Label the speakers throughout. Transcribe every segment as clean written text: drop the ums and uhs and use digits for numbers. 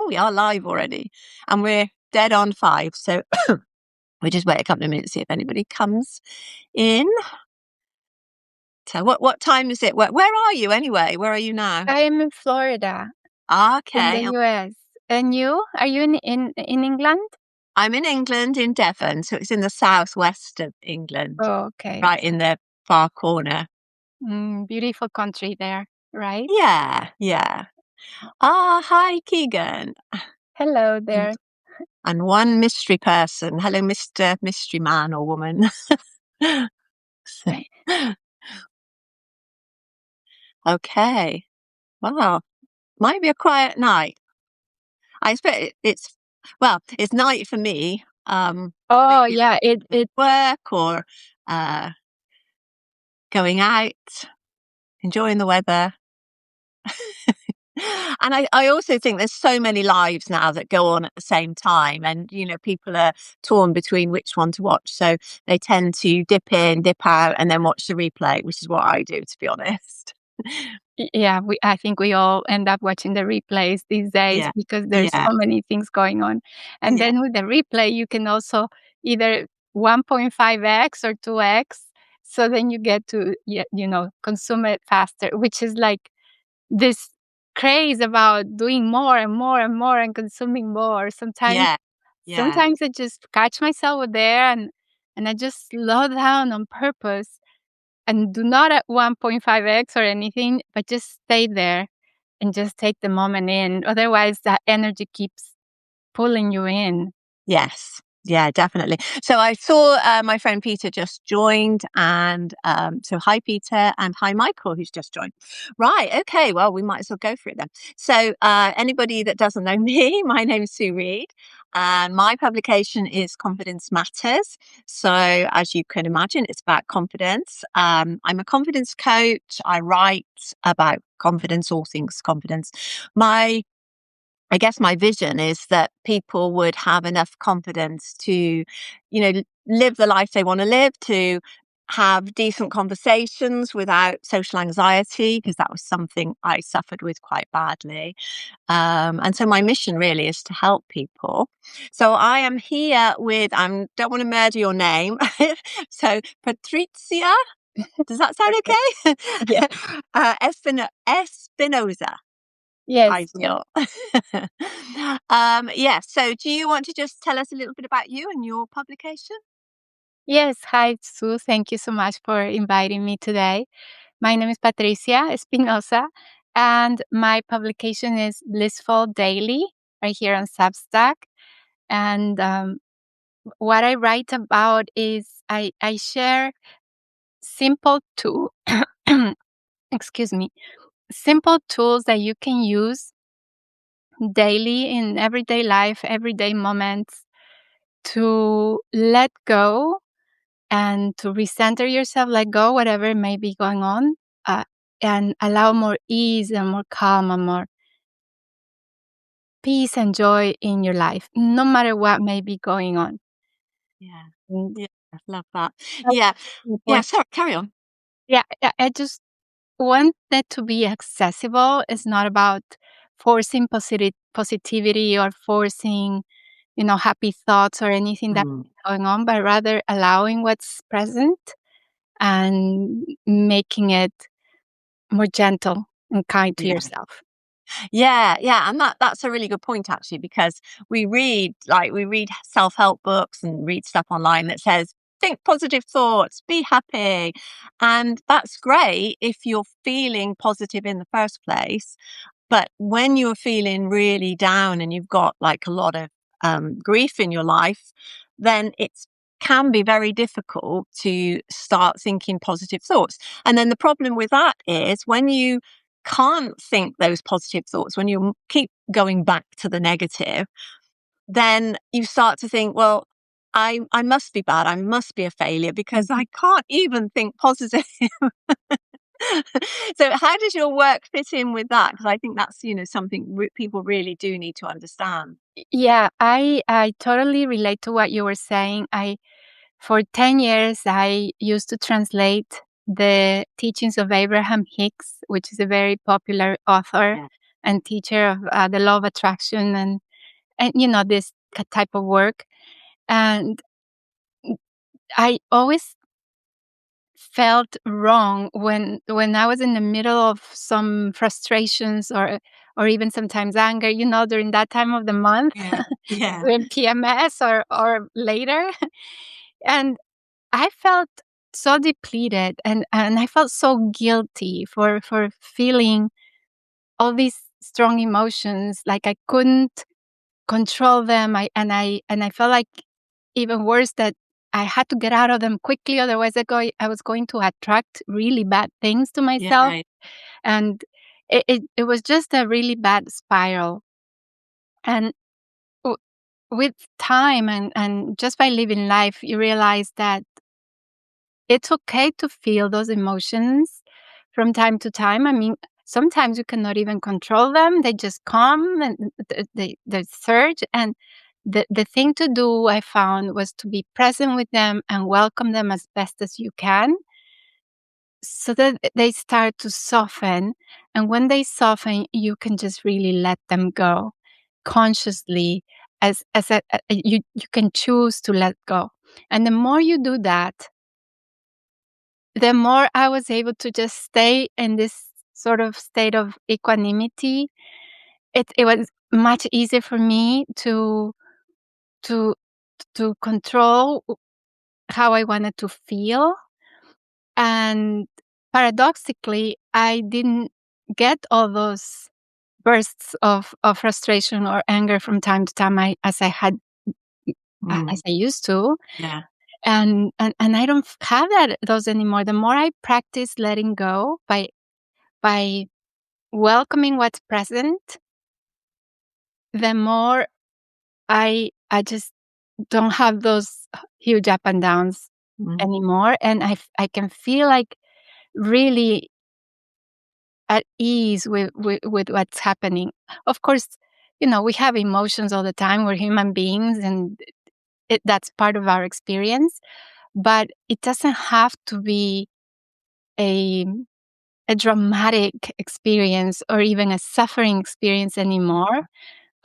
Speaker 1: Oh, we are live already. And we're dead on 5. So we just wait a couple of minutes, see if anybody comes in. So what time is it? Where are you anyway? Where are you now?
Speaker 2: I am in Florida, in
Speaker 1: Okay.
Speaker 2: the US. And you? Are you in England?
Speaker 1: I'm in England, in Devon. So it's in the southwest of England,
Speaker 2: Oh, okay.
Speaker 1: right in the far corner.
Speaker 2: Beautiful country there, right?
Speaker 1: Yeah, yeah. Hi, Keegan.
Speaker 2: Hello
Speaker 1: And,
Speaker 2: there.
Speaker 1: and one mystery person. Hello, Mr. Mystery Man or Woman. Okay. Wow. Might be a quiet night. I expect it's night for me.
Speaker 2: Oh,
Speaker 1: Maybe
Speaker 2: yeah, it
Speaker 1: work or uh, going out, enjoying the weather. And I also think there's so many lives now that go on at the same time. And, people are torn between which one to watch. So they tend to dip in, dip out, and then watch the replay, which is what I do, to be honest.
Speaker 2: yeah, I think we all end up watching the replays these days
Speaker 1: Yeah.
Speaker 2: because there's
Speaker 1: Yeah.
Speaker 2: so many things going on. And
Speaker 1: Yeah.
Speaker 2: then with the replay, you can also either 1.5x or 2x. So then you get to, consume it faster, which is like this craze about doing more and more and more and consuming more. Sometimes
Speaker 1: Yeah. Yeah.
Speaker 2: sometimes I just catch myself there and I just slow down on purpose and do not at 1.5x or anything, but just stay there and just take the moment in. Otherwise, that energy keeps pulling you in.
Speaker 1: Yes. Yeah, definitely. So I saw my friend Peter just joined, and so hi Peter, and hi Michael, who's just joined. Right, okay, well we might as well go for it then. So anybody that doesn't know me, my name's Sue Reid, and my publication is Confidence Matters. So as you can imagine, it's about confidence. I'm a confidence coach. I write about confidence, all things confidence. I guess my vision is that people would have enough confidence to, live the life they want to live, to have decent conversations without social anxiety, because that was something I suffered with quite badly. And so my mission really is to help people. So I am here with, I don't want to murder your name. So Patricia, does that sound
Speaker 2: Okay.
Speaker 1: okay?
Speaker 2: Yeah.
Speaker 1: Espinoza.
Speaker 2: Yes.
Speaker 1: Ideal. Yeah. So do you want to just tell us a little bit about you and your publication?
Speaker 2: Yes. Hi, Sue. Thank you so much for inviting me today. My name is Patricia Espinoza, and my publication is Blissful Daily, right here on Substack. And what I write about is I share simple excuse me, simple tools that you can use daily in everyday life, everyday moments to let go and to recenter yourself, let go whatever may be going on, uh, and allow more ease and more calm and more peace and joy in your life, no matter what may be going on.
Speaker 1: Yeah.
Speaker 2: And
Speaker 1: Yeah. Love that.
Speaker 2: that's
Speaker 1: Yeah. Yeah.
Speaker 2: important.
Speaker 1: Sorry, carry on.
Speaker 2: Yeah, I just want that to be accessible. It's not about forcing positivity or forcing, happy thoughts or anything that's
Speaker 1: Mm,
Speaker 2: going on, but rather allowing what's present and making it more gentle and kind to
Speaker 1: yeah.
Speaker 2: yourself.
Speaker 1: Yeah, yeah, and that's a really good point actually, because we read self-help books and read stuff online that says think positive thoughts, be happy. And that's great if you're feeling positive in the first place. But when you're feeling really down and you've got like a lot of grief in your life, then it can be very difficult to start thinking positive thoughts. And then the problem with that is when you can't think those positive thoughts, when you keep going back to the negative, then you start to think, well, I must be bad. I must be a failure because I can't even think positive. So how does your work fit in with that? Because I think that's, something people really do need to understand.
Speaker 2: Yeah, I totally relate to what you were saying. For 10 years I used to translate the teachings of Abraham Hicks, which is a very popular author
Speaker 1: Yeah.
Speaker 2: and teacher of the law of attraction and this type of work. And I always felt wrong when I was in the middle of some frustrations or even sometimes anger, during that time of the month,
Speaker 1: Yeah. Yeah.
Speaker 2: during PMS or later. And I felt so depleted and I felt so guilty for feeling all these strong emotions, like I couldn't control them. I felt like even worse that I had to get out of them quickly, otherwise I was going to attract really bad things to
Speaker 1: Yeah.
Speaker 2: myself. And it was just a really bad spiral. And w- with time and just by living life, you realize that it's okay to feel those emotions from time to time. I mean, sometimes you cannot even control them. They just come and they surge. And the thing to do, I found, was to be present with them and welcome them as best as you can so that they start to soften. And when they soften, you can just really let them go consciously you can choose to let go. And the more you do that, the more I was able to just stay in this sort of state of equanimity. It was much easier for me to to control how I wanted to feel. And paradoxically, I didn't get all those bursts of frustration or anger from time to time as
Speaker 1: Mm.
Speaker 2: I used to.
Speaker 1: Yeah.
Speaker 2: And I don't have those anymore. The more I practice letting go by welcoming what's present, the more I just don't have those huge up and downs
Speaker 1: Mm.
Speaker 2: anymore, and I can feel like really at ease with what's happening. Of course, we have emotions all the time. We're human beings, and that's part of our experience. But it doesn't have to be a a dramatic experience or even a suffering experience anymore.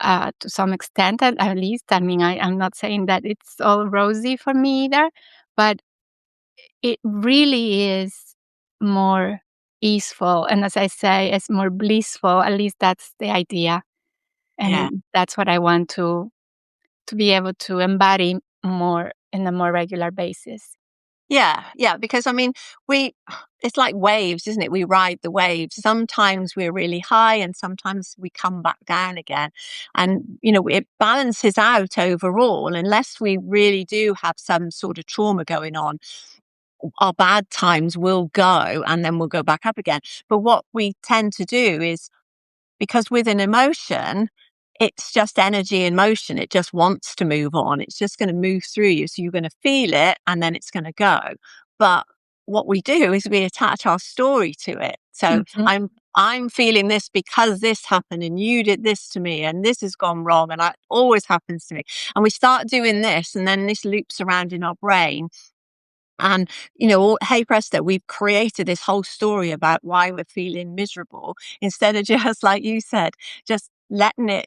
Speaker 2: To some extent, at least. I mean, I'm not saying that it's all rosy for me either, but it really is more easeful. And as I say, it's more blissful. At least that's the idea.
Speaker 1: Yeah.
Speaker 2: And that's what I want to be able to embody more in a more regular basis.
Speaker 1: Yeah, yeah, because I mean, we it's like waves, isn't it? We ride the waves. Sometimes we're really high and sometimes we come back down again. And, it balances out overall, unless we really do have some sort of trauma going on. Our bad times will go and then we'll go back up again. But what we tend to do is, because with an emotion, it's just energy in motion. It just wants to move on. It's just going to move through you. So you're going to feel it and then it's going to go. But what we do is we attach our story to it. So
Speaker 2: Mhm.
Speaker 1: I'm feeling this because this happened and you did this to me and this has gone wrong and it always happens to me. And we start doing this and then this loops around in our brain. And, hey presto, we've created this whole story about why we're feeling miserable instead of just, like you said, just letting it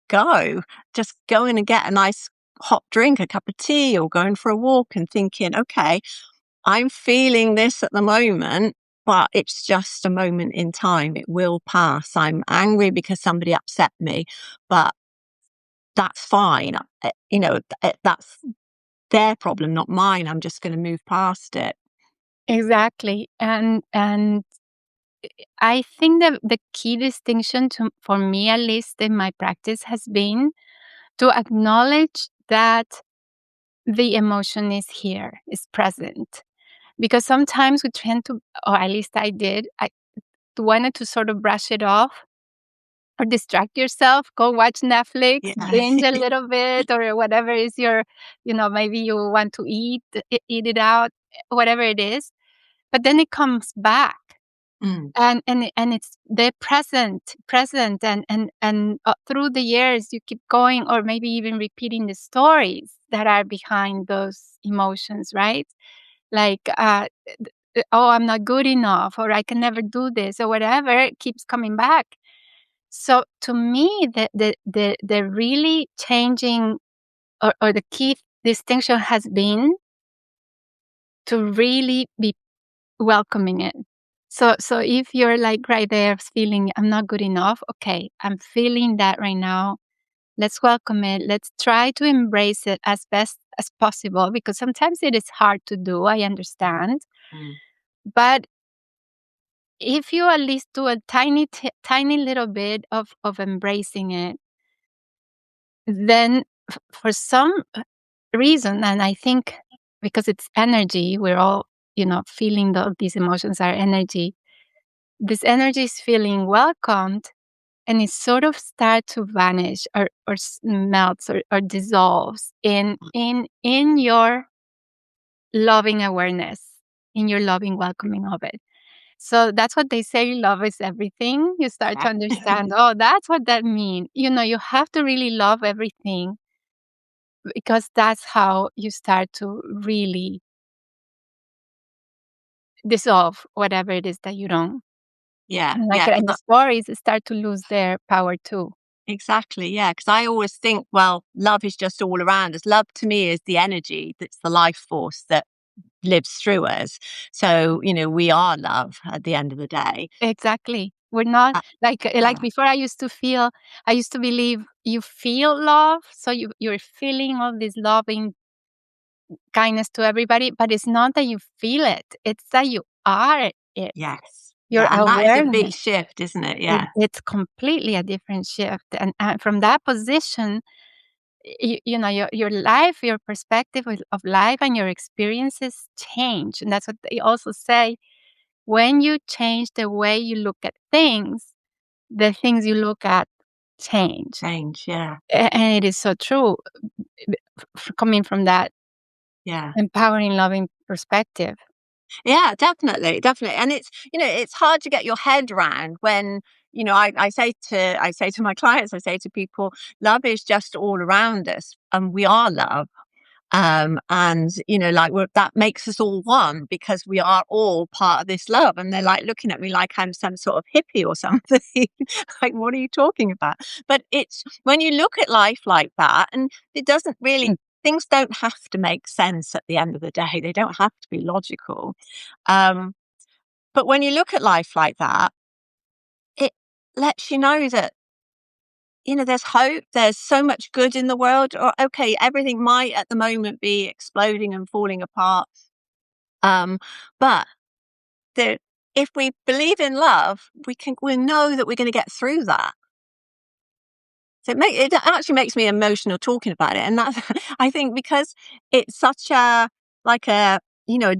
Speaker 1: go, just going and get a nice hot drink, a cup of tea, or going for a walk and thinking, okay, I'm feeling this at the moment, but it's just a moment in time. It will pass. I'm angry because somebody upset me, but that's fine. That's their problem, not mine. I'm just going to move past it.
Speaker 2: Exactly. And I think that the key distinction for me, at least in my practice, has been to acknowledge that the emotion is here, is present. Because sometimes we tend to, or at least I did, I wanted to sort of brush it off or distract yourself, go watch Netflix,
Speaker 1: Yeah.
Speaker 2: binge a little bit, or whatever is your, maybe you want to eat it out, whatever it is. But then it comes back.
Speaker 1: Mm.
Speaker 2: And it's the present and through the years you keep going or maybe even repeating the stories that are behind those emotions, right? Like oh, I'm not good enough, or I can never do this, or whatever, it keeps coming back. So to me, the really changing or the key distinction has been to really be welcoming it. So if you're like right there feeling I'm not good enough, okay, I'm feeling that right now. Let's welcome it. Let's try to embrace it as best as possible because sometimes it is hard to do. I understand.
Speaker 1: Mm.
Speaker 2: But if you at least do a tiny little bit of embracing it, then for some reason, and I think because it's energy, we're all, feeling these emotions are energy. This energy is feeling welcomed and it sort of start to vanish or melts or dissolves in your loving awareness, in your loving welcoming of it. So that's what they say, love is everything. You start
Speaker 1: Yeah.
Speaker 2: to understand, oh, that's what that means. You have to really love everything because that's how you start to really dissolve whatever it is that you don't
Speaker 1: Yeah.
Speaker 2: like.
Speaker 1: Yeah.
Speaker 2: And the stories start to lose their power too.
Speaker 1: Exactly. Yeah. Because I always think, well, love is just all around us. Love to me is the energy that's the life force that lives through us. So, we are love at the end of the day.
Speaker 2: Exactly. We're not
Speaker 1: Uh,
Speaker 2: like
Speaker 1: yeah.
Speaker 2: before. I used to believe you feel love, so you're feeling all this loving kindness to everybody, but it's not that you feel it; it's that you are it.
Speaker 1: Yes.
Speaker 2: Your
Speaker 1: Yeah. And that is a big
Speaker 2: awareness.
Speaker 1: shift, isn't it? Yeah.
Speaker 2: It's completely a different shift, and from that position, your life, your perspective of life, and your experiences change, and that's what they also say. When you change the way you look at things, the things you look at change.
Speaker 1: Change. Yeah.
Speaker 2: And it is so true coming from that
Speaker 1: Yeah.
Speaker 2: empowering, loving perspective.
Speaker 1: Yeah, definitely, definitely. And it's hard to get your head around when, I say to my clients, I say to people, love is just all around us and we are love. And like that makes us all one because we are all part of this love. And they're like looking at me like I'm some sort of hippie or something. Like, what are you talking about? But it's when you look at life like that, and it doesn't really,
Speaker 2: Mm.
Speaker 1: things don't have to make sense at the end of the day. They don't have to be logical. Um, but when you look at life like that, it lets you know that there's hope. There's so much good in the world. Or okay, everything might at the moment be exploding and falling apart. Um, but the, if we believe in love, we know that we're going to get through that. So it actually makes me emotional talking about it, and that's I think because it's such a like a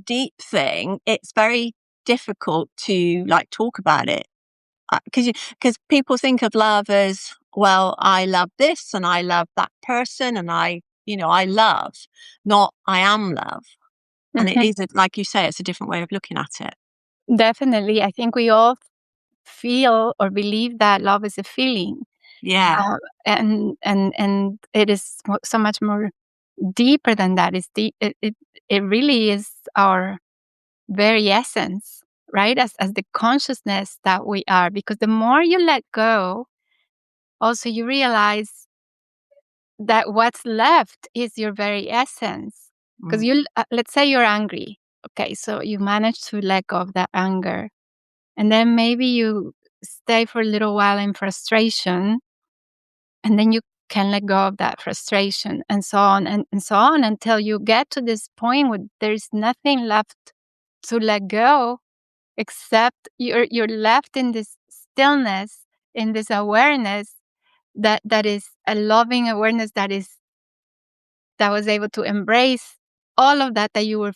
Speaker 1: deep thing. It's very difficult to like talk about it because people think of love as, well, I love this and I love that person and I love, not I am love. And it
Speaker 2: Mhm.
Speaker 1: is, like you say, it's a different way of looking at it.
Speaker 2: Definitely. I think we all feel or believe that love is a feeling.
Speaker 1: Yeah,
Speaker 2: And it is so much more deeper than that. It really is our very essence, right? As the consciousness that we are. Because the more you let go, also you realize that what's left is your very essence. Because
Speaker 1: mm,
Speaker 2: let's say you're angry. Okay, so you manage to let go of that anger. And then maybe you stay for a little while in frustration, and then you can let go of that frustration and so on and so on until you get to this point where there's nothing left to let go except you're left in this stillness, in this awareness that is a loving awareness that was able to embrace all of that you were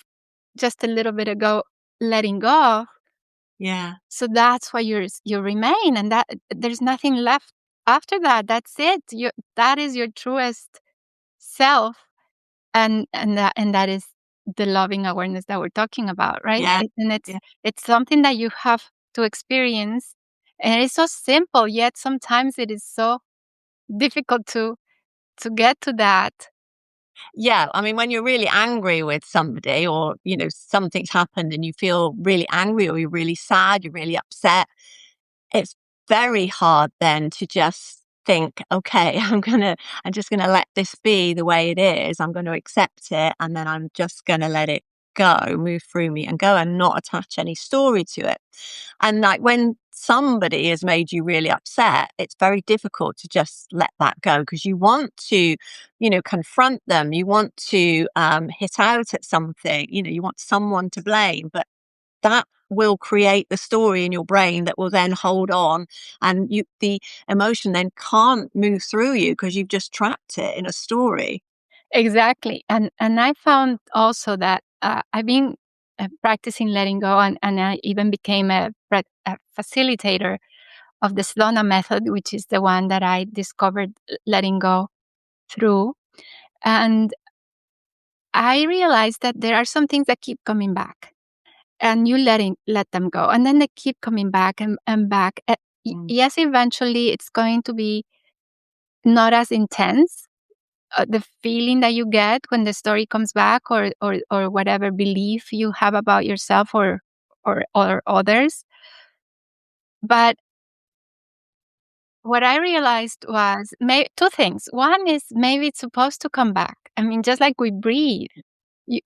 Speaker 2: just a little bit ago letting go of.
Speaker 1: yeah,
Speaker 2: So that's why you remain, and that there's nothing left after that. That's it. That is your truest self, and that is the loving awareness that we're talking about, right?
Speaker 1: yeah,
Speaker 2: And
Speaker 1: yeah.
Speaker 2: it's something that you have to experience, and it's so simple. Yet sometimes it is so difficult to get to that.
Speaker 1: Yeah, I mean, when you're really angry with somebody or, something's happened and you feel really angry or you're really sad, you're really upset, it's very hard then to just think, okay, I'm just gonna let this be the way it is. I'm going to accept it, and then I'm just going to let it go, move through me and go, and not attach any story to it. And like when somebody has made you really upset, it's very difficult to just let that go, because you want to, confront them. You want to hit out at something. You want someone to blame, but that will create the story in your brain that will then hold on, and the emotion then can't move through you because you've just trapped it in a story.
Speaker 2: Exactly. And I found also that I've been practicing letting go, and I even became a facilitator of the Sedona method, which is the one that I discovered letting go through. And I realized that there are some things that keep coming back, and you let them go, and then they keep coming back and back.
Speaker 1: Mm.
Speaker 2: Yes, eventually it's going to be not as intense, the feeling that you get when the story comes back, or whatever belief you have about yourself or others. But what I realized was two things. One is maybe it's supposed to come back. I mean, just like we breathe,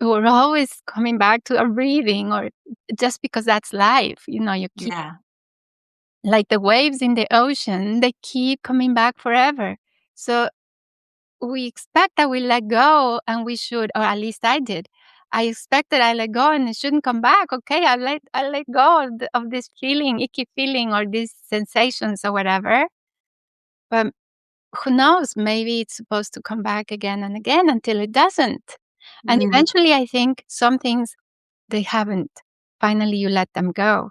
Speaker 2: we're always coming back to our breathing, or just because that's life. You keep,
Speaker 1: Yeah.
Speaker 2: like the waves in the ocean, they keep coming back forever. So we expect that we let go, and we should, or at least I did. I expected I let go and it shouldn't come back. Okay, I let go of this feeling, icky feeling, or these sensations or whatever. But who knows? Maybe it's supposed to come back again and again until it doesn't. And
Speaker 1: Mm.
Speaker 2: eventually, I think some things they haven't. Finally, you let them go.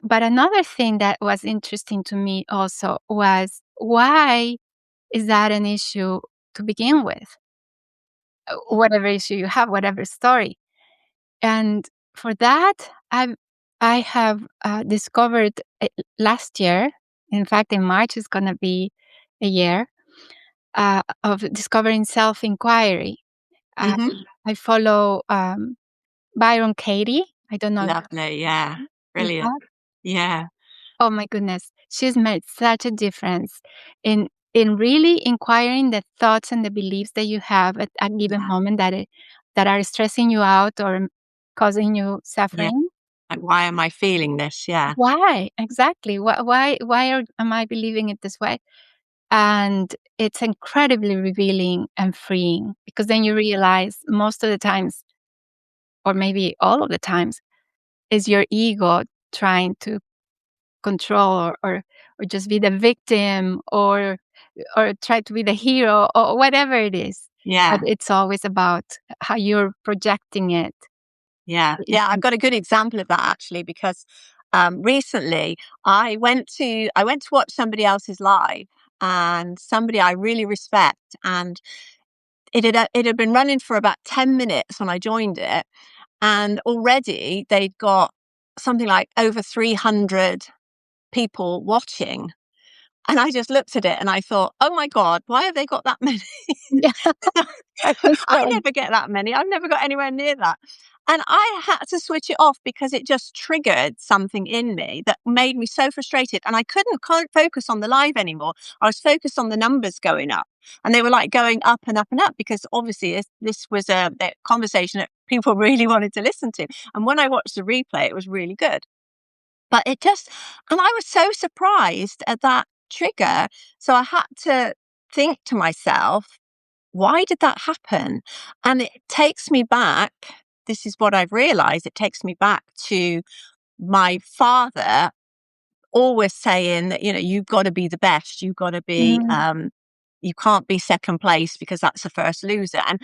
Speaker 2: But another thing that was interesting to me also was, why is that an issue to begin with? Whatever issue you have, whatever story. And for that, I have discovered last year. In fact, in March is going to be a year of discovering self inquiry. I,
Speaker 1: Hmm.
Speaker 2: I follow Byron Katie. I don't know if
Speaker 1: Lovely. Yeah.
Speaker 2: you
Speaker 1: Brilliant.
Speaker 2: have.
Speaker 1: Yeah.
Speaker 2: Oh my goodness, she's made such a difference in really inquiring the thoughts and the beliefs that you have at a given
Speaker 1: Yeah.
Speaker 2: moment that are stressing you out or causing you
Speaker 1: Yeah.
Speaker 2: suffering.
Speaker 1: Like, why am I feeling this? Yeah.
Speaker 2: Why exactly? Why am I believing it this way? And it's incredibly revealing and freeing, because then you realize most of the times, or maybe all of the times, is your ego trying to control, or just be the victim, or try to be the hero, or whatever it is. But
Speaker 1: Yeah.
Speaker 2: it's always about how you're projecting it.
Speaker 1: Yeah. Yeah. I've got a good example of that actually, because recently I went to watch somebody else's live, and somebody I really respect, and it had been running for about 10 minutes when I joined it, and already they'd got something like over 300 people watching. And I just looked at it and I thought, oh my God, why have they got that many?
Speaker 2: Yeah, I think
Speaker 1: I
Speaker 2: so.
Speaker 1: never get that many. I've never got anywhere near that. And I had to switch it off because it just triggered something in me that made me so frustrated. And I can't focus on the live anymore. I was focused on the numbers going up. And they were like going up and up and up, because obviously this was a conversation that people really wanted to listen to. And when I watched the replay, it was really good. But and I was so surprised at that trigger. So I had to think to myself, why did that happen? And it takes me back. This is what I've realized. It takes me back to my father always saying that, you've got to be the best. You've got to be,
Speaker 2: Mm,
Speaker 1: you can't be second place because that's the first loser. And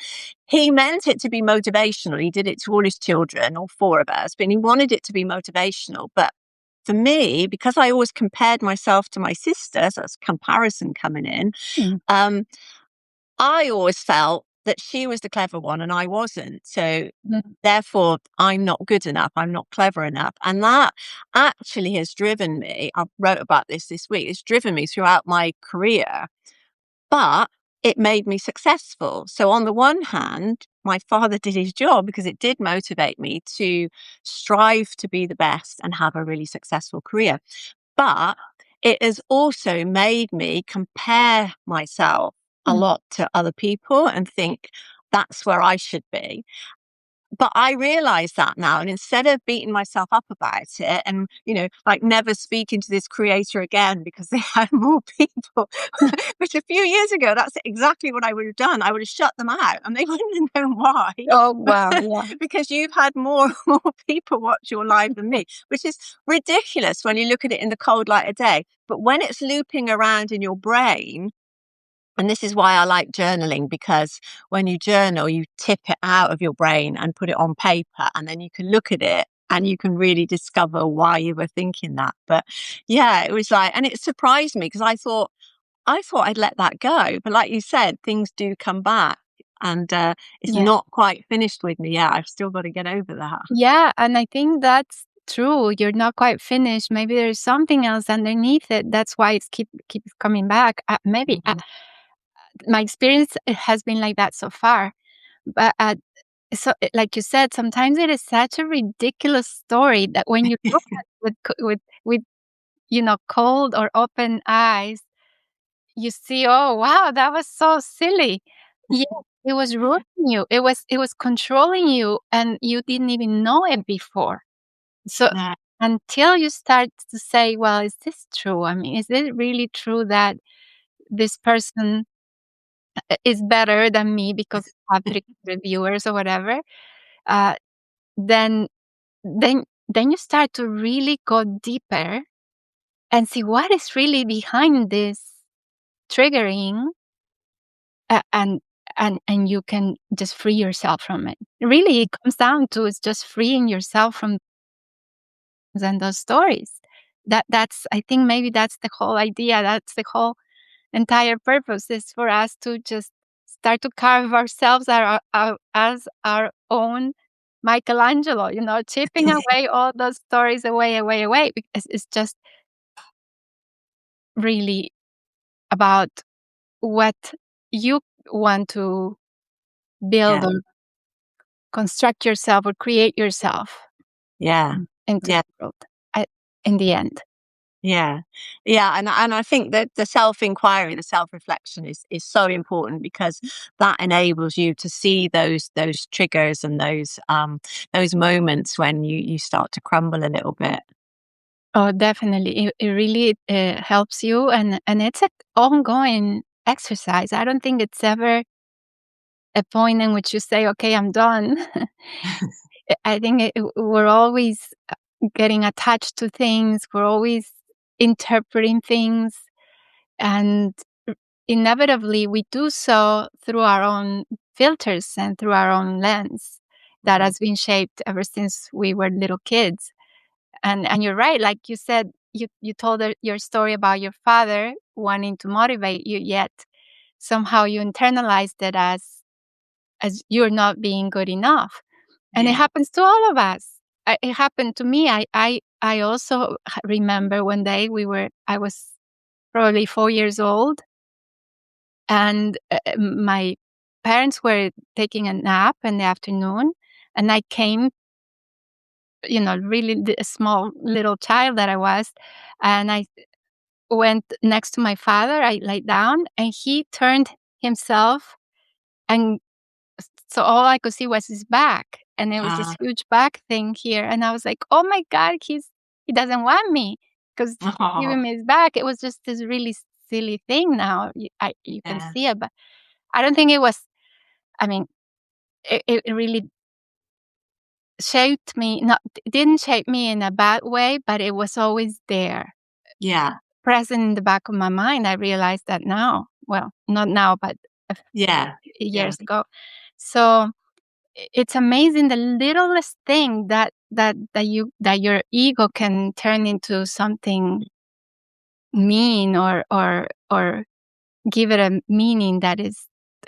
Speaker 1: he meant it to be motivational. He did it to all his children, all four of us, but he wanted it to be motivational. But for me, because I always compared myself to my sister, so that's comparison coming in,
Speaker 2: mm,
Speaker 1: um, I always felt that she was the clever one and I wasn't. So
Speaker 2: mm,
Speaker 1: therefore, I'm not good enough. I'm not clever enough. And that actually has driven me. I wrote about this week. It's driven me throughout my career, but it made me successful. So on the one hand, my father did his job because it did motivate me to strive to be the best and have a really successful career. But it has also made me compare myself a
Speaker 2: Mm.
Speaker 1: lot to other people and think that's where I should be. But I realize that now, and instead of beating myself up about it and, like never speaking to this creator again because they had more people, which a few years ago, that's exactly what I would have done. I would have shut them out and they wouldn't have known why.
Speaker 2: Oh, wow. Yeah.
Speaker 1: Because you've had more people watch your live than me, which is ridiculous when you look at it in the cold light of day. But when it's looping around in your brain, and this is why I like journaling, because when you journal, you tip it out of your brain and put it on paper, and then you can look at it and you can really discover why you were thinking that. But yeah, it was like, and it surprised me because I thought I'd let that go. But like you said, things do come back, and it's
Speaker 2: Yeah.
Speaker 1: not quite finished with me yet. I've still got to get over that.
Speaker 2: Yeah, and I think that's true. You're not quite finished. Maybe there's something else underneath it. That's why it's keeps coming back. Maybe
Speaker 1: Mhm.
Speaker 2: my experience has been like that so far. But like you said, sometimes it is such a ridiculous story that when you look at it with cold or open eyes, you see, oh wow, that was so silly. Yeah, it was ruining you. It was controlling you, and you didn't even know it before. So
Speaker 1: Yeah,
Speaker 2: until you start to say, well, is this true? I mean, is it really true that this person is better than me because I have 300 viewers or whatever? Uh, then then you start to really go deeper and see what is really behind this triggering, and and you can just free yourself from it. Really, it comes down to it's just freeing yourself from those stories. That's I think maybe that's the whole idea. That's the whole entire purpose is for us to just start to carve ourselves as our own Michelangelo, chipping away all those stories away, away, away, because it's just really about what you want to build
Speaker 1: yeah,
Speaker 2: or construct yourself or create yourself
Speaker 1: yeah,
Speaker 2: into
Speaker 1: yeah.
Speaker 2: the world in the end.
Speaker 1: Yeah. Yeah, and I think that the self-inquiry, the self-reflection is so important because that enables you to see those triggers and those moments when you start to crumble a little bit.
Speaker 2: Oh, definitely. It really helps you, and it's an ongoing exercise. I don't think it's ever a point in which you say, "Okay, I'm done." I think we're always getting attached to things. We're always interpreting things, and inevitably, we do so through our own filters and through our own lens that
Speaker 1: Mhm.
Speaker 2: has been shaped ever since we were little kids. And you're right, like you said, you told your story about your father wanting to motivate you, yet somehow you internalized it as you're not being good enough. And it
Speaker 1: Yeah.
Speaker 2: happens to all of us. It happened to me. I also remember one day I was probably 4 years old, and my parents were taking a nap in the afternoon, and I came, really a small little child that I was, and I went next to my father. I laid down, and he turned himself, and so all I could see was his back, and there was this
Speaker 1: Uh,
Speaker 2: huge back thing here, and I was like, "Oh my god, he doesn't want me because he's
Speaker 1: oh,
Speaker 2: giving me his back." It was just this really silly thing. Now you can
Speaker 1: yeah.
Speaker 2: see it, but I don't think it was. I mean, it really shaped me. Not it didn't shape me in a bad way, but it was always there,
Speaker 1: Yeah.
Speaker 2: present in the back of my mind. I realize that now. Well, not now, but a
Speaker 1: Yeah. Yeah.
Speaker 2: years ago. So it's amazing the littlest thing that your ego can turn into something mean, or give it a meaning that it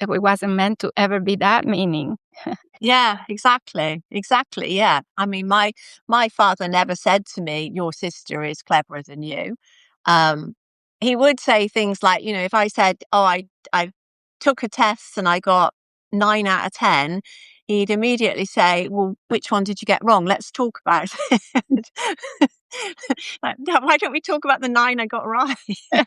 Speaker 2: wasn't meant to ever be that meaning.
Speaker 1: Yeah, exactly. Exactly. Yeah. I mean, my father never said to me, "Your sister is cleverer than you." Um, he would say things like, if I said, "Oh, I took a test and I got 9 out of 10," he'd immediately say, "Well, which one did you get wrong? Let's talk about it." Like, why don't we talk about the 9 I got right?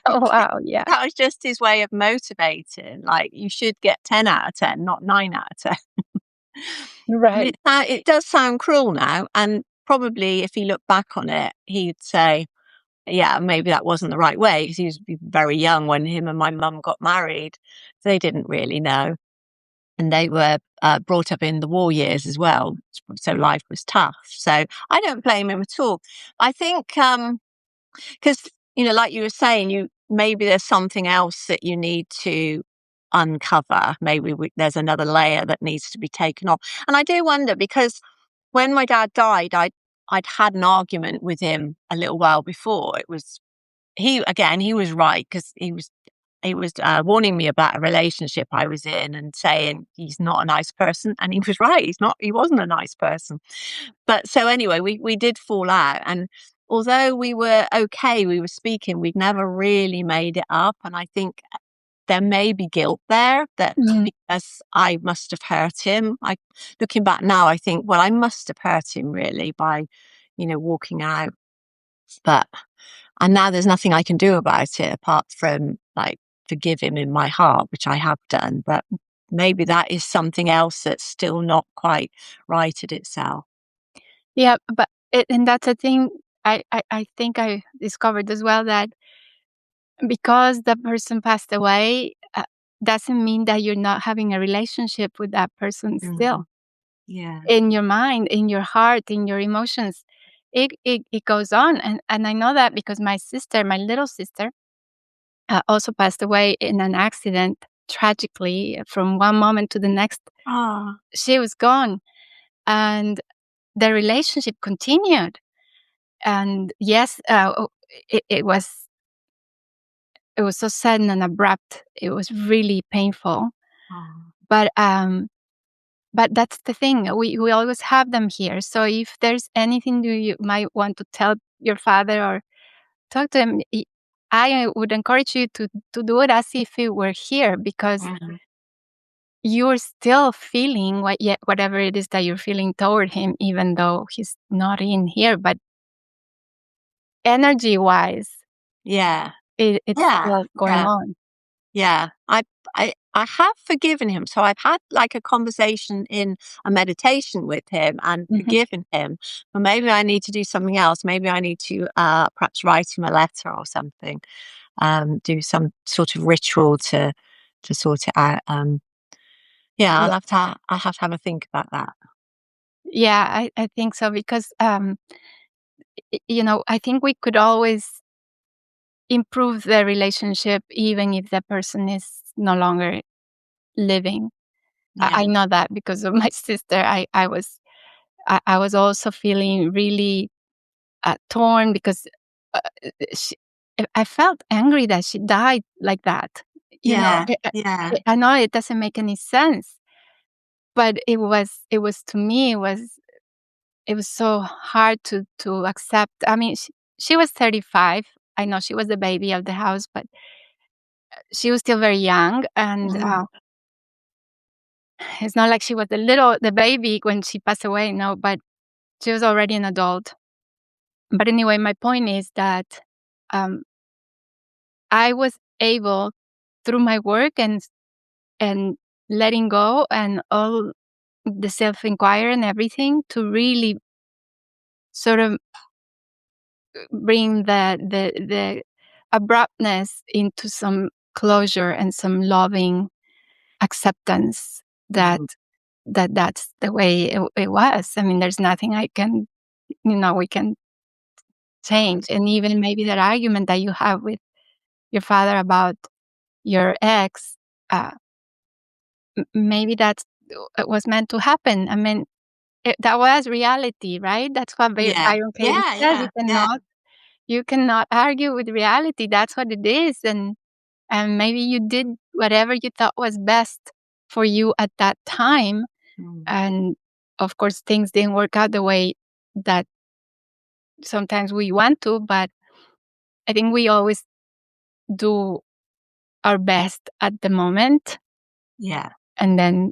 Speaker 2: Oh, wow, yeah.
Speaker 1: That was just his way of motivating. Like, you should get 10 out of 10, not 9 out of 10. And
Speaker 2: Right.
Speaker 1: it does sound cruel now. And probably if he looked back on it, he'd say, yeah, maybe that wasn't the right way because he was very young when him and my mum got married. They didn't really know. And they were brought up in the war years as well. So life was tough. So I don't blame him at all. I think, because, like you were saying, maybe there's something else that you need to uncover. Maybe there's another layer that needs to be taken off. And I do wonder because when my dad died, I'd had an argument with him a little while before. It was he was right because he was warning me about a relationship I was in and saying he's not a nice person, and he was right. He wasn't a nice person. But so anyway, we did fall out, and although we were okay, we were speaking. We'd never really made it up, and I think there may be guilt there that
Speaker 2: Mhm.
Speaker 1: because I must have hurt him. Looking back now, I think, well, I must have hurt him really by, walking out. But and now there's nothing I can do about it apart from like forgive him in my heart, which I have done. But maybe that is something else that's still not quite righted itself.
Speaker 2: Yeah, but and that's a thing I think I discovered as well, that because the person passed away, doesn't mean that you're not having a relationship with that person
Speaker 1: Mhm.
Speaker 2: still.
Speaker 1: Yeah.
Speaker 2: In your mind, in your heart, in your emotions, it goes on, and I know that because my little sister, also passed away in an accident, tragically, from one moment to the next.
Speaker 1: Ah.
Speaker 2: She was gone, and the relationship continued. And yes, it was so sudden and abrupt. It was really painful.
Speaker 1: Oh.
Speaker 2: But but that's the thing. We always have them here. So if there's anything you might want to tell your father or talk to him, I would encourage you to do it as if he were here, because
Speaker 1: Mhm.
Speaker 2: you're still feeling whatever it is that you're feeling toward him, even though he's not in here. But energy wise,
Speaker 1: Yeah.
Speaker 2: it's
Speaker 1: Yeah.
Speaker 2: still going
Speaker 1: Yeah.
Speaker 2: on.
Speaker 1: Yeah, I have forgiven him. So I've had like a conversation in a meditation with him and
Speaker 2: Mhm.
Speaker 1: forgiven him. But maybe I need to do something else. Maybe I need to perhaps write him a letter or something. Do some sort of ritual to sort it out. Yeah, I'll have to have a think about that.
Speaker 2: Yeah, I think so, because I think we could always improve the relationship even if the person is no longer living. I
Speaker 1: Yeah,
Speaker 2: know that because of my sister. I was also feeling really torn because uh, she, I felt angry that she died like that.
Speaker 1: yeah, yeah,
Speaker 2: I know it doesn't make any sense, but it was to me, it was so hard to accept. I mean, she was 35. I know she was the baby of the house, but she was still very young, and
Speaker 1: mhm,
Speaker 2: it's not like she was the baby when she passed away. No, but she was already an adult. But anyway, my point is that um, I was able, through my work and letting go and all the self inquiry and everything, to really sort of bring the abruptness into some closure and some loving acceptance that
Speaker 1: mhm,
Speaker 2: that's the way it was. I mean, there's nothing we can change. And even maybe that argument that you have with your father about your ex, uh, maybe that's it was meant to happen. I mean, that was reality, right? That's what
Speaker 1: yeah,
Speaker 2: Byron Katie
Speaker 1: yeah,
Speaker 2: said.
Speaker 1: yeah, yeah,
Speaker 2: You cannot argue with reality. That's what it is. And maybe you did whatever you thought was best for you at that time.
Speaker 1: mm,
Speaker 2: And of course, things didn't work out the way that sometimes we want to, but I think we always do our best at the moment.
Speaker 1: yeah.
Speaker 2: And then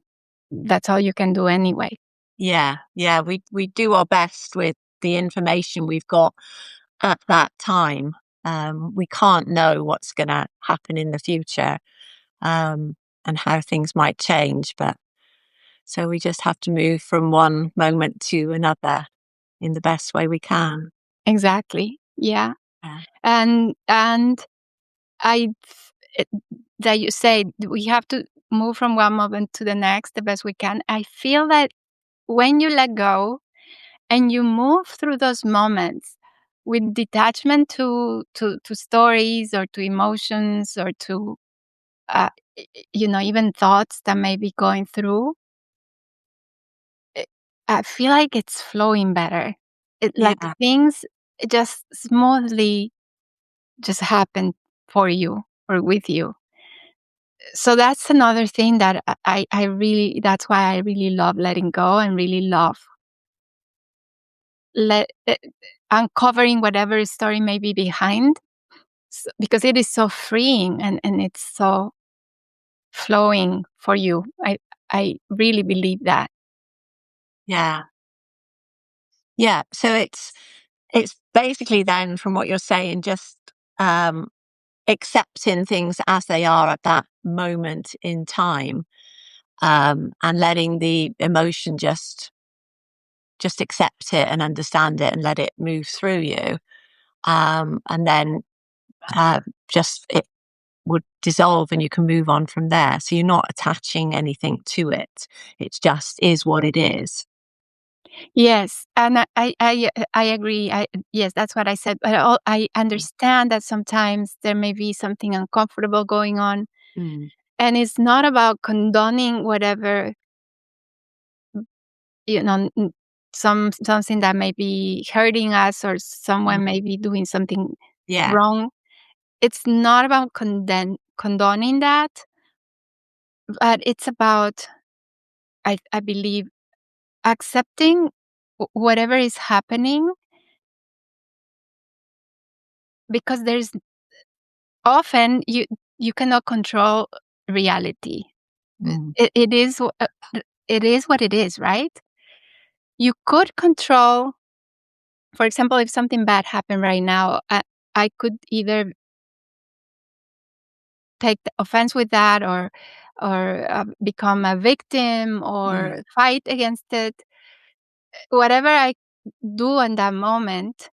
Speaker 2: that's all you can do anyway.
Speaker 1: Yeah, yeah, we do our best with the information we've got at that time. We can't know what's going to happen in the future, and how things might change. But so we just have to move from one moment to another in the best way we can.
Speaker 2: Exactly. Yeah.
Speaker 1: Yeah.
Speaker 2: And I it- that you say we have to move from one moment to the next the best we can. I feel that when you let go and you move through those moments with detachment to stories or to emotions or to uh, even thoughts that may be going through, it, I feel like it's flowing better. It like
Speaker 1: Yeah.
Speaker 2: things just smoothly just happen for you or with you. So that's another thing that I really, that's why I really love letting go and really love let uncovering whatever story may be behind, because it is so freeing and it's so flowing for you. I really believe that.
Speaker 1: Yeah. Yeah. So it's basically then, from what you're saying, just um, accepting things as they are at that moment in time, and letting the emotion just accept it and understand it and let it move through you, and then uh, just it would dissolve and you can move on from there. So you're not attaching anything to it. It just is what it is.
Speaker 2: Yes, and I agree. Yes, that's what I said. But I understand that sometimes there may be something uncomfortable going on,
Speaker 1: Mm.
Speaker 2: and it's not about condoning whatever you know n- something that may be hurting us or someone
Speaker 1: Mm.
Speaker 2: may be doing something
Speaker 1: Yeah.
Speaker 2: wrong. It's not about condoning that, but it's about I believe accepting whatever is happening, because there's often you cannot control reality.
Speaker 1: Mm.
Speaker 2: It is it is what it is, right? You could control, for example, if something bad happened right now, I could either take the offense with that or become a victim
Speaker 1: Mm.
Speaker 2: or fight against it. Whatever I do in that moment,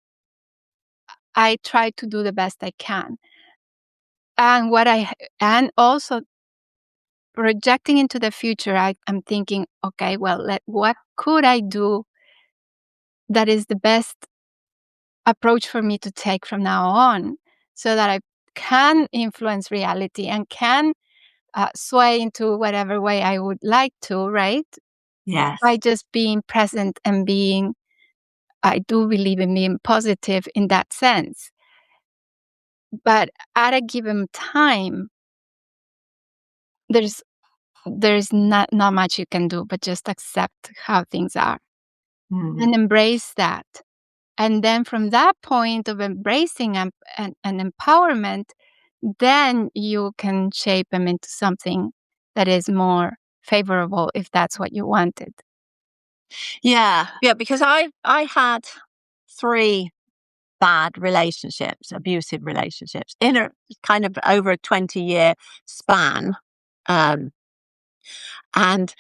Speaker 2: I try to do the best I can. And and also projecting into the future, I'm thinking, okay, well, what could I do that is the best approach for me to take from now on, so that I can influence reality and can sway into whatever way I would like to, right? By
Speaker 1: Yes.
Speaker 2: just being present and being, I do believe in being positive in that sense. But at a given time, there's not much you can do but just accept how things are
Speaker 1: Mm.
Speaker 2: and embrace that. And then from that point of embracing and empowerment, then you can shape them into something that is more favorable if that's what you wanted.
Speaker 1: Yeah. Yeah. Because I had three bad relationships, abusive relationships, in a kind of over a 20-year span. Um, and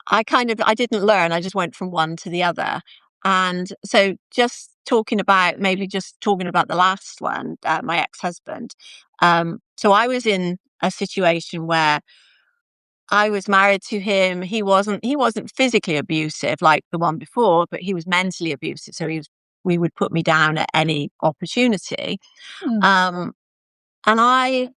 Speaker 1: I didn't learn. I just went from one to the other. And so just talking about the last one, my ex-husband. So I was in a situation where I was married to him. He wasn't physically abusive like the one before, but he was mentally abusive. So we would put me down at any opportunity.
Speaker 2: Mm.
Speaker 1: Um, and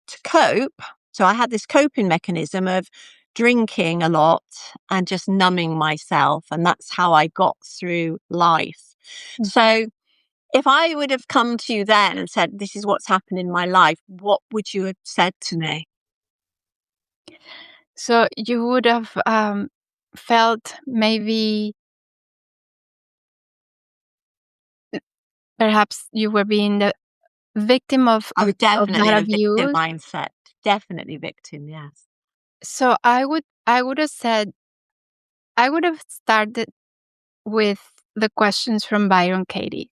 Speaker 1: to cope, so I had this coping mechanism of drinking a lot and just numbing myself. And that's how I got through life.
Speaker 2: Mm.
Speaker 1: So if I would have come to you then and said, this is what's happened in my life, what would you have said to me?
Speaker 2: So you would have felt maybe perhaps you were being the victim
Speaker 1: I would
Speaker 2: of
Speaker 1: definitely
Speaker 2: that
Speaker 1: in a victim
Speaker 2: abuse.
Speaker 1: mindset. Definitely victim, yes.
Speaker 2: So I would have said, I would have started with the questions from Byron Katie.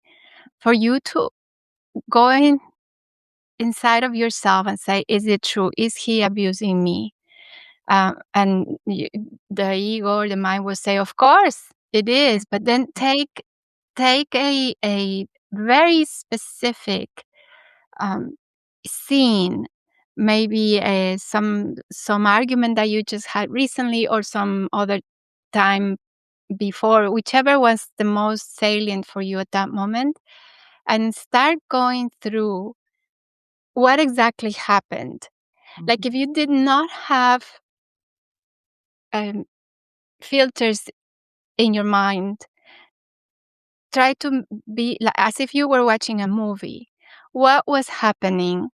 Speaker 2: for you to go inside of yourself and say, is it true? Is he abusing me? The ego or the mind will say, of course it is, but then take a very specific scene, maybe some argument that you just had recently or some other time before, whichever was the most salient for you at that moment, and start going through what exactly happened. Like if you did not have filters in your mind, try to be as if you were watching a movie. What was happening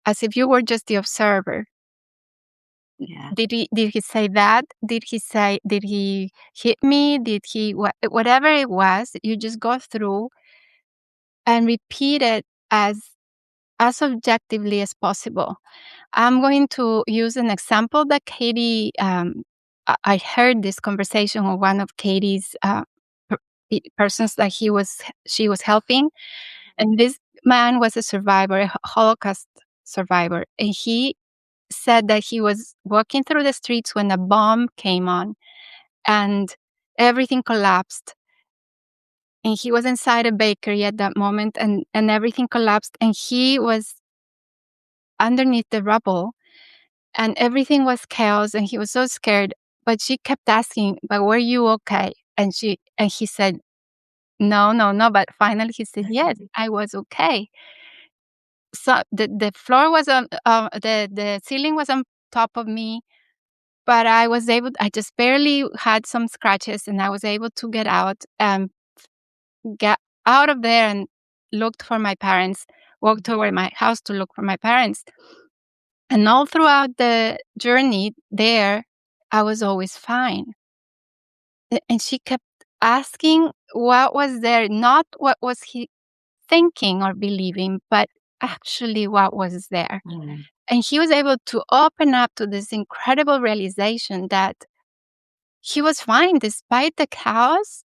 Speaker 2: as if you were just the observer?
Speaker 1: Yeah.
Speaker 2: Did he say that? Did he hit me? Did he whatever it was, you just go through and repeat it as objectively as possible. I'm going to use an example that Katie, I heard this conversation with one of Katie's persons that she was helping. And this man was a survivor, a Holocaust survivor. And he said that he was walking through the streets when a bomb came on and everything collapsed. And he was inside a bakery at that moment, and everything collapsed. And he was underneath the rubble and everything was chaos and he was so scared. But she kept asking, but were you okay? And he said, no, no, no. But finally he said, yes, I was okay. So the floor was on, the ceiling was on top of me, but I just barely had some scratches and I was able to get out of there and looked for my parents, walked toward my house to look for my parents. And all throughout the journey there, I was always fine. And she kept asking what was there, not what was he thinking or believing, but actually what was there. And he was able to open up to this incredible realization that he was fine despite the chaos.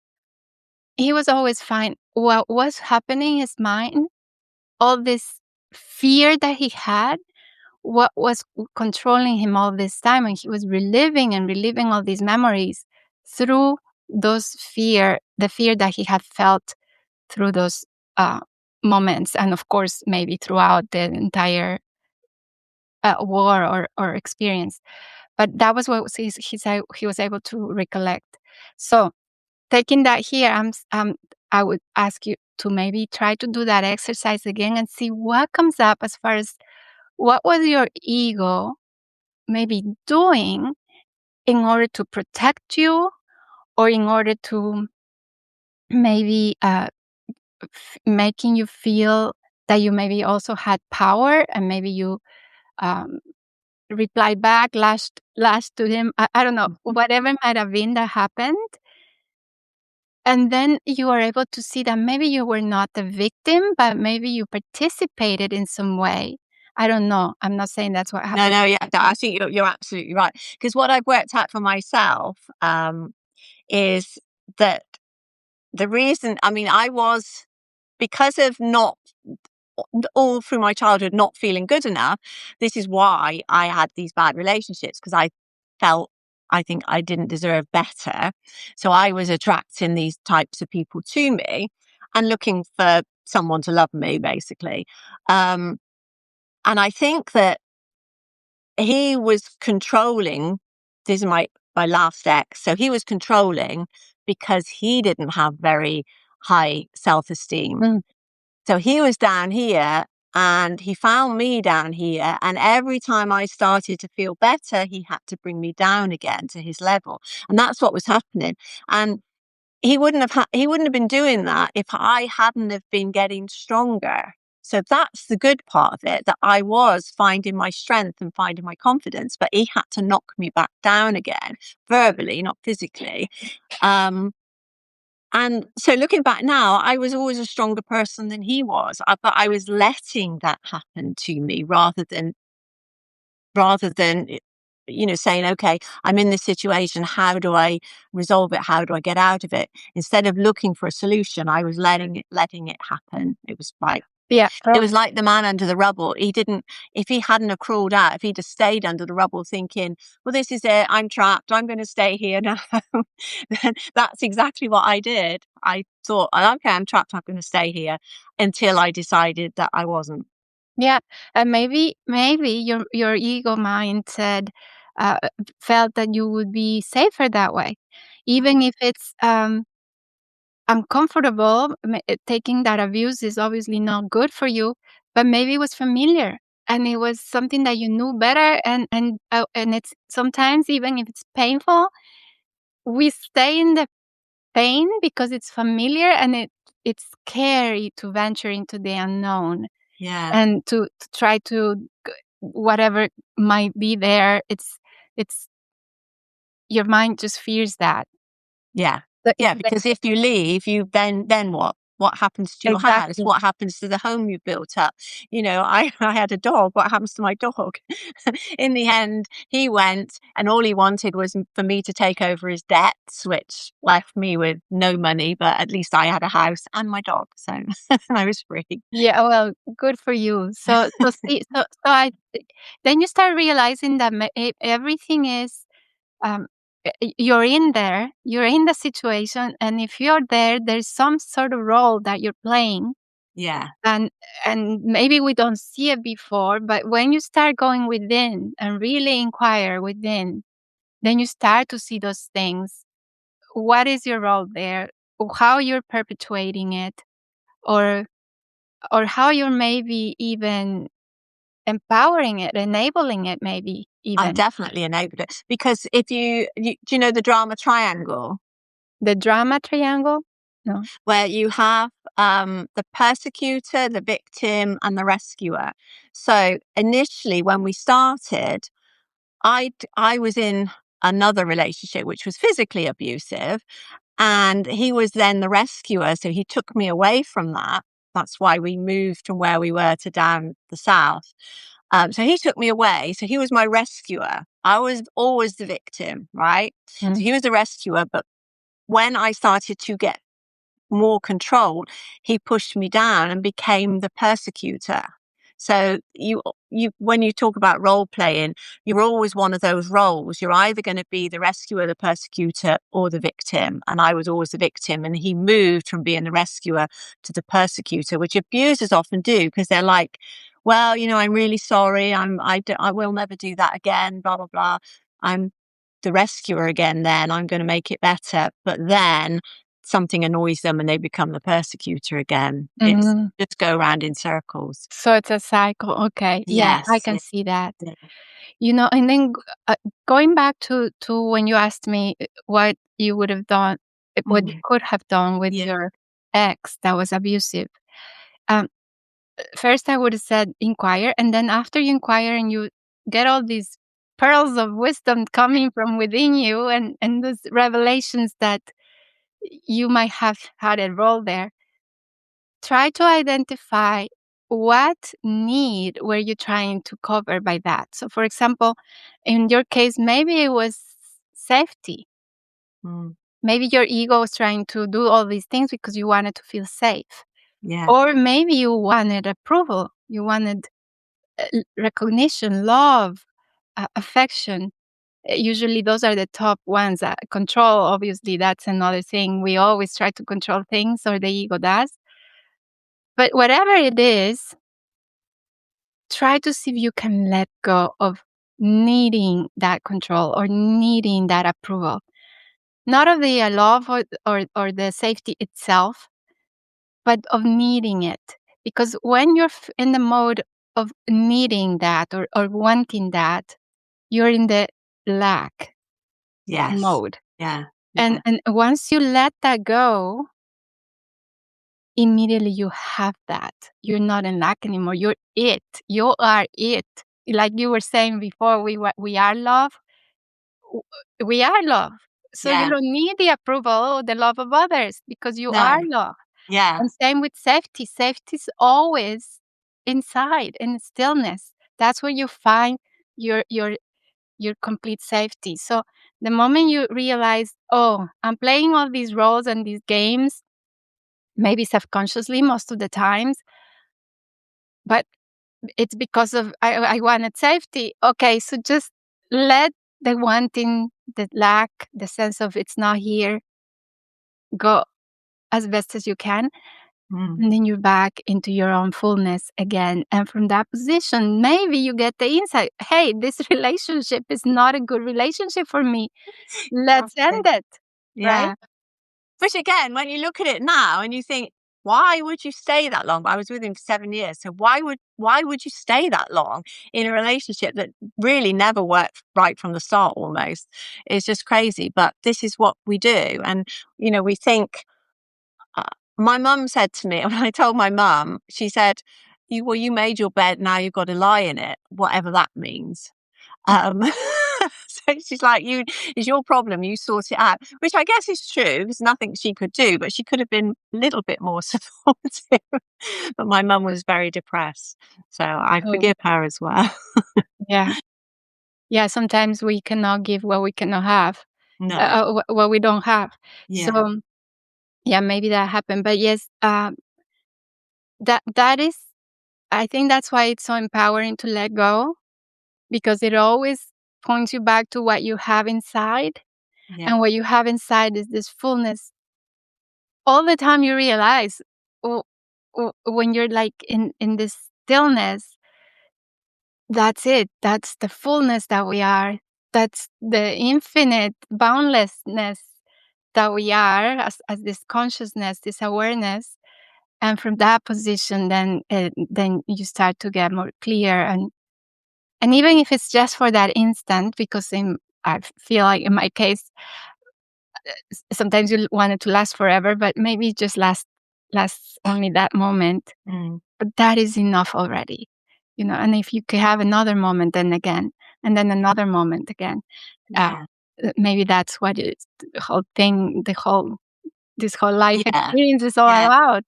Speaker 2: He was always fine. What was happening in his mind, all this fear that he had, what was controlling him all this time, and he was reliving all these memories through the fear that he had felt through those moments, and of course maybe throughout the entire war or experience. But that was what he was able to recollect. So taking that here, I would ask you to maybe try to do that exercise again and see what comes up as far as what was your ego maybe doing in order to protect you, or in order to maybe making you feel that you maybe also had power, and maybe you replied back, lashed to him. I don't know, whatever might have been that happened. And then you are able to see that maybe you were not the victim, but maybe you participated in some way. I don't know. I'm not saying that's what happened.
Speaker 1: No, yeah, I think you're absolutely right. Because what I've worked out for myself is that the reason, I mean, I was, because of not all through my childhood not feeling good enough, this is why I had these bad relationships, because I think I didn't deserve better. So I was attracting these types of people to me and looking for someone to love me, basically. And I think that he was controlling. This is my last ex. So he was controlling because he didn't have very high self-esteem. So he was down here and he found me down here. And every time I started to feel better, he had to bring me down again to his level. And that's what was happening. And he wouldn't have been doing that if I hadn't have been getting stronger. So that's the good part of it, that I was finding my strength and finding my confidence, but he had to knock me back down again, verbally, not physically. And so looking back now, I was always a stronger person than he was, but I was letting that happen to me rather than saying, okay, I'm in this situation. How do I resolve it? How do I get out of it? Instead of looking for a solution, I was letting it happen. It was like,
Speaker 2: Yeah.
Speaker 1: it was like the man under the rubble. If he hadn't have crawled out, if he'd have stayed under the rubble thinking, well, this is it, I'm trapped, I'm going to stay here now, then that's exactly what I did. I thought, okay, I'm trapped, I'm going to stay here, until I decided that I wasn't.
Speaker 2: Yeah, and maybe your ego mind said, uh, felt that you would be safer that way, even if it's uncomfortable. Taking that abuse is obviously not good for you, but maybe it was familiar and it was something that you knew better, and it's sometimes even if it's painful, we stay in the pain because it's familiar and it's scary to venture into the unknown
Speaker 1: Yeah,
Speaker 2: and to try to whatever might be there. It's your mind just fears that.
Speaker 1: yeah,
Speaker 2: But
Speaker 1: yeah. Because if you leave, then what? What happens to your house?
Speaker 2: exactly.
Speaker 1: What happens to the home you built up? I had a dog. What happens to my dog? In the end, he went, and all he wanted was for me to take over his debts, which left me with no money. But at least I had a house and my dog, so I was free.
Speaker 2: Yeah, well, good for you. So I then you start realizing that everything is you're in there, you're in the situation, and if you're there, there's some sort of role that you're playing,
Speaker 1: Yeah,
Speaker 2: and maybe we don't see it before, but when you start going within and really inquire within, then you start to see those things. What is your role there? How you're perpetuating it, or how you're maybe even empowering it, enabling it, maybe
Speaker 1: I've
Speaker 2: even.
Speaker 1: definitely enabled it, because if do you know the drama triangle?
Speaker 2: The drama triangle? No.
Speaker 1: Where you have the persecutor, the victim, and the rescuer. So initially, when we started, I was in another relationship which was physically abusive, and he was then the rescuer. So he took me away from that. That's why we moved from where we were to down the south. So he took me away. So he was my rescuer. I was always the victim, right? So
Speaker 2: Mm.
Speaker 1: he was the rescuer. But when I started to get more control, he pushed me down and became the persecutor. So when you talk about role playing, you're always one of those roles. You're either going to be the rescuer, the persecutor, or the victim. And I was always the victim. And he moved from being the rescuer to the persecutor, which abusers often do, because they're like, well, I'm really sorry. I will never do that again. Blah blah blah. I'm the rescuer again. Then I'm going to make it better. But then something annoys them and they become the persecutor again. It's
Speaker 2: Mhm.
Speaker 1: just go around in circles.
Speaker 2: So it's a cycle. Okay. Yeah, I
Speaker 1: Yes.
Speaker 2: can see that.
Speaker 1: Yeah.
Speaker 2: And then going back to when you asked me what you would have done, what you
Speaker 1: Mm.
Speaker 2: could have done with
Speaker 1: Yeah.
Speaker 2: your ex that was abusive. Um, First, I would have said inquire, and then after you inquire and you get all these pearls of wisdom coming from within you, and those revelations that you might have had a role there, try to identify what need were you trying to cover by that. So, for example, in your case, maybe it was safety.
Speaker 1: Mm.
Speaker 2: Maybe your ego was trying to do all these things because you wanted to feel safe.
Speaker 1: Yeah.
Speaker 2: Or maybe you wanted approval. You wanted recognition, love, affection. Usually, those are the top ones. Control, obviously, that's another thing. We always try to control things, or the ego does. But whatever it is, try to see if you can let go of needing that control or needing that approval. Not of the love or the safety itself, but of needing it. Because when you're in the mode of needing that or wanting that, you're in the lack
Speaker 1: Yes.
Speaker 2: mode.
Speaker 1: Yeah.
Speaker 2: And
Speaker 1: Yeah.
Speaker 2: and once you let that go, immediately you have that. You're not in lack anymore. You're it. You are it. Like you were saying before, we are love. W- We are love. So you
Speaker 1: Yeah.
Speaker 2: don't need the approval or the love of others because you are
Speaker 1: No.
Speaker 2: love.
Speaker 1: Yeah.
Speaker 2: And same with safety. Safety is always inside in stillness. That's where you find your your complete safety. So the moment you realize, oh, I'm playing all these roles and these games, maybe subconsciously most of the times, but it's because of I wanted safety. Okay, so just let the wanting, the lack, the sense of it's not here go as best as you can.
Speaker 1: Mm.
Speaker 2: And then you're back into your own fullness again. And from that position, maybe you get the insight, hey, this relationship is not a good relationship for me. Let's end
Speaker 1: Exactly.
Speaker 2: it. Right?
Speaker 1: Yeah. Which again, when you look at it now and you think, why would you stay that long? I was with him for 7 years. So why would you stay that long in a relationship that really never worked right from the start almost? It's just crazy. But this is what we do. And, we think, uh, my mum said to me, when I told my mum, she said, you made your bed, now you've got to lie in it, whatever that means. Um, so she's like, it's your problem, you sort it out, which I guess is true. There's nothing she could do, but she could have been a little bit more supportive. But my mum was very depressed. So I
Speaker 2: Oh,
Speaker 1: forgive her as well.
Speaker 2: yeah. Yeah. Sometimes we cannot give what we cannot have,
Speaker 1: No.
Speaker 2: what we don't have.
Speaker 1: Yeah.
Speaker 2: So, yeah, maybe that happened. But yes, that is, I think that's why it's so empowering to let go, because it always points you back to what you have inside.
Speaker 1: Yeah.
Speaker 2: And what you have inside is this fullness. All the time you realize, w- when you're like in this stillness, that's it. That's the fullness that we are. That's the infinite boundlessness that we are, as this consciousness, this awareness. And from that position, then you start to get more clear. And even if it's just for that instant, because I feel like in my case, sometimes you want it to last forever, but maybe it just lasts only that moment.
Speaker 1: Mm.
Speaker 2: But that is enough already, And if you could have another moment, then again, and then another moment again, uh,
Speaker 1: Yeah.
Speaker 2: maybe that's what the whole thing, this whole life
Speaker 1: Yeah.
Speaker 2: experience is all
Speaker 1: Yeah.
Speaker 2: about.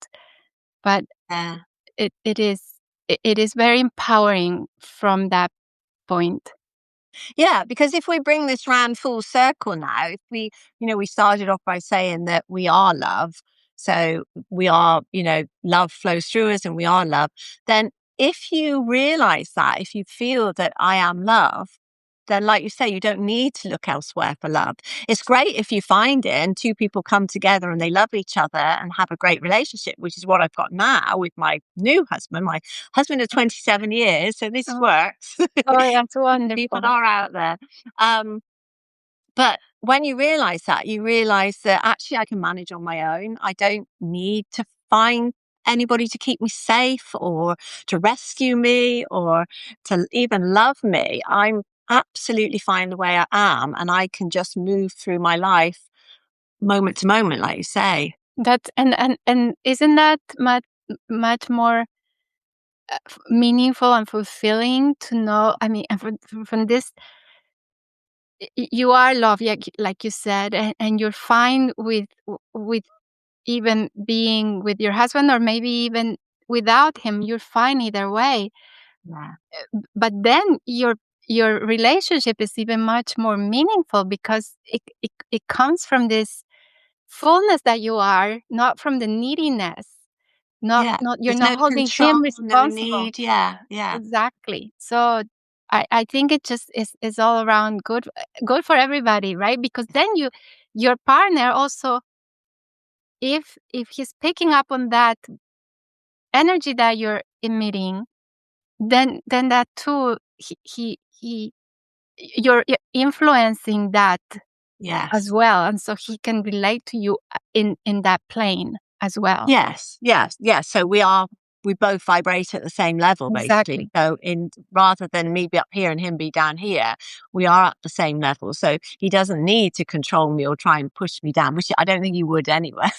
Speaker 2: But
Speaker 1: Yeah.
Speaker 2: it is very empowering from that point.
Speaker 1: Yeah, because if we bring this round full circle now, if we started off by saying that we are love. So we are, love flows through us and we are love. Then if you realize that, if you feel that I am love, then like you say, you don't need to look elsewhere for love. It's great if you find it and two people come together and they love each other and have a great relationship, which is what I've got now with my new husband, my husband of 27 years. So this
Speaker 2: Oh,
Speaker 1: works.
Speaker 2: oh, that's
Speaker 1: People
Speaker 2: wonderful.
Speaker 1: are out there. Um, but when you realize that, you realize that actually I can manage on my own. I don't need to find anybody to keep me safe or to rescue me or to even love me. I'm absolutely fine the way I am. And I can just move through my life moment to moment, like you say.
Speaker 2: That and isn't that much more meaningful and fulfilling to know? I mean, and from this, you are love, like you said, and you're fine with even being with your husband, or maybe even without him. You're fine either way.
Speaker 1: Yeah.
Speaker 2: But then your relationship is even much more meaningful, because it comes from this fullness that you are, not from the neediness.
Speaker 1: Yeah.
Speaker 2: Not You're
Speaker 1: There's
Speaker 2: not
Speaker 1: no
Speaker 2: holding
Speaker 1: control,
Speaker 2: him
Speaker 1: no
Speaker 2: responsible.
Speaker 1: need. Yeah. Yeah.
Speaker 2: Exactly. So I think it just is all around good for everybody, right? Because then your partner also, if he's picking up on that energy that you're emitting, then that too, you're influencing that as
Speaker 1: Yes.
Speaker 2: well, and so he can relate to you in that plane as well.
Speaker 1: Yes, yes, yes. So we both vibrate at the same level, basically.
Speaker 2: Exactly.
Speaker 1: So in rather than me be up here and him be down here, we are at the same level. So he doesn't need to control me or try and push me down, which I don't think he would anyway.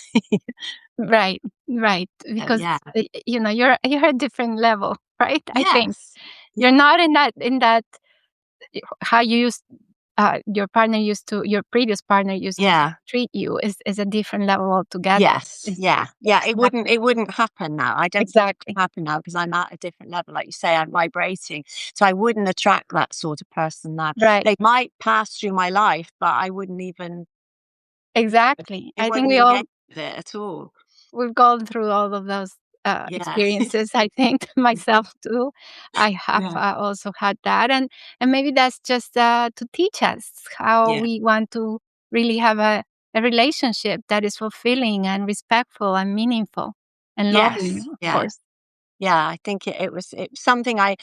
Speaker 2: Right, right.
Speaker 1: So
Speaker 2: Because
Speaker 1: yeah.
Speaker 2: you're a different level, right? I think
Speaker 1: Yes.
Speaker 2: you're
Speaker 1: Yeah.
Speaker 2: not in that how you used. your previous partner used to
Speaker 1: Yeah.
Speaker 2: treat you is a different level altogether.
Speaker 1: Yes.
Speaker 2: It's
Speaker 1: Yeah. Yeah. It
Speaker 2: not
Speaker 1: wouldn't happen now. I don't think it
Speaker 2: exactly.
Speaker 1: would happen now because I'm at a different level. Like you say, I'm vibrating. So I wouldn't attract that sort of person now.
Speaker 2: Right.
Speaker 1: They might pass through my life, but I wouldn't even,
Speaker 2: Exactly.
Speaker 1: it
Speaker 2: I think
Speaker 1: wouldn't
Speaker 2: we all
Speaker 1: engage with it at all.
Speaker 2: we've gone through all of those
Speaker 1: Yeah.
Speaker 2: experiences. I think myself too. I have
Speaker 1: Yeah.
Speaker 2: also had that, and maybe that's just to teach us how
Speaker 1: Yeah.
Speaker 2: we want to really have a relationship that is fulfilling and respectful and meaningful and
Speaker 1: Yes.
Speaker 2: loving, of
Speaker 1: Yeah.
Speaker 2: course.
Speaker 1: Yeah. I think it was something I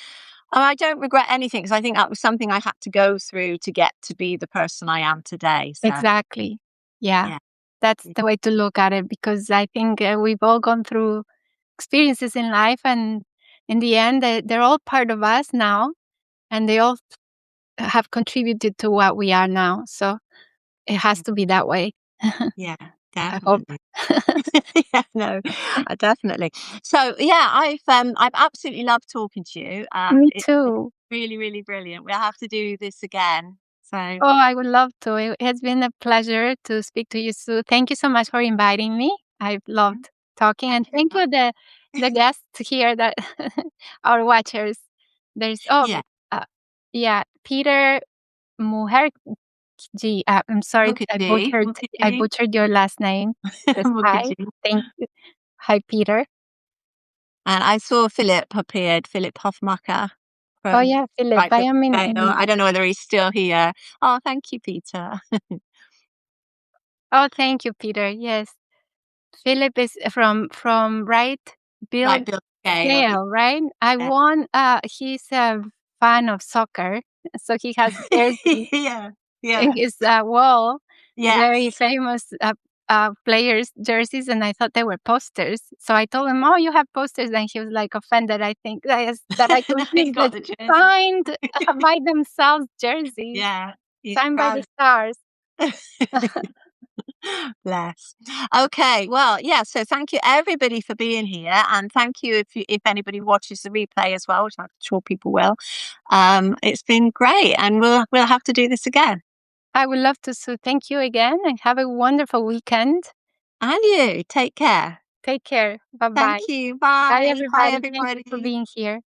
Speaker 1: don't regret anything because I think that was something I had to go through to get to be the person I am today. So,
Speaker 2: Exactly. Yeah,
Speaker 1: yeah.
Speaker 2: that's the way to look at it because I think we've all gone through experiences in life, and in the end, they're all part of us now, and they all have contributed to what we are now. So it has
Speaker 1: Yeah.
Speaker 2: to be that way.
Speaker 1: Yeah,
Speaker 2: I hope.
Speaker 1: definitely. Yeah, no, definitely. So yeah, I've absolutely loved talking to you.
Speaker 2: Me
Speaker 1: It's been
Speaker 2: too.
Speaker 1: really, really brilliant. We'll have to do this again. So
Speaker 2: Oh, I would love to. It has been a pleasure to speak to you, Sue. Thank you so much for inviting me. I've
Speaker 1: yeah,
Speaker 2: loved talking,
Speaker 1: thank
Speaker 2: and
Speaker 1: you very
Speaker 2: thank
Speaker 1: much.
Speaker 2: you the guests here that our watchers. There's
Speaker 1: Yeah,
Speaker 2: yeah, Peter Muherji. I'm sorry, I
Speaker 1: Mukherjee,
Speaker 2: butchered your last name. Says hi.
Speaker 1: Mukherjee.
Speaker 2: Thank you. Hi, Peter.
Speaker 1: And I saw Philip appeared, Philip Hofmacher
Speaker 2: Oh
Speaker 1: from
Speaker 2: yeah, Philip.
Speaker 1: Right
Speaker 2: I
Speaker 1: Book
Speaker 2: am
Speaker 1: Sale.
Speaker 2: in
Speaker 1: I don't know whether he's still here. Oh, thank you, Peter.
Speaker 2: Oh, thank you, Peter. Yes. Philip is from Right
Speaker 1: Right
Speaker 2: Build
Speaker 1: Bill Scale.
Speaker 2: Scale, right? I
Speaker 1: Yeah.
Speaker 2: won he's a fan of soccer, so he has jerseys
Speaker 1: Yeah.
Speaker 2: in
Speaker 1: Yeah.
Speaker 2: his wall, very
Speaker 1: Yes.
Speaker 2: famous players' jerseys, and I thought they were posters. So I told him, "Oh, you have posters," and he was like offended. I think that I
Speaker 1: No, he's
Speaker 2: confused
Speaker 1: got
Speaker 2: with
Speaker 1: the jersey.
Speaker 2: signed by themselves jerseys,
Speaker 1: Yeah, he's
Speaker 2: signed by the
Speaker 1: proud.
Speaker 2: stars.
Speaker 1: Bless. Okay, well, yeah, so thank you everybody for being here, and thank you if anybody watches the replay as well, which I'm sure people will. It's been great, and we'll have to do this again.
Speaker 2: I would love to. So thank you again, and have a wonderful weekend.
Speaker 1: And you, take care.
Speaker 2: Take care. Bye bye.
Speaker 1: Thank you.
Speaker 2: Bye,
Speaker 1: Bye. Bye,
Speaker 2: everybody. Thank you for
Speaker 1: everybody.
Speaker 2: being here.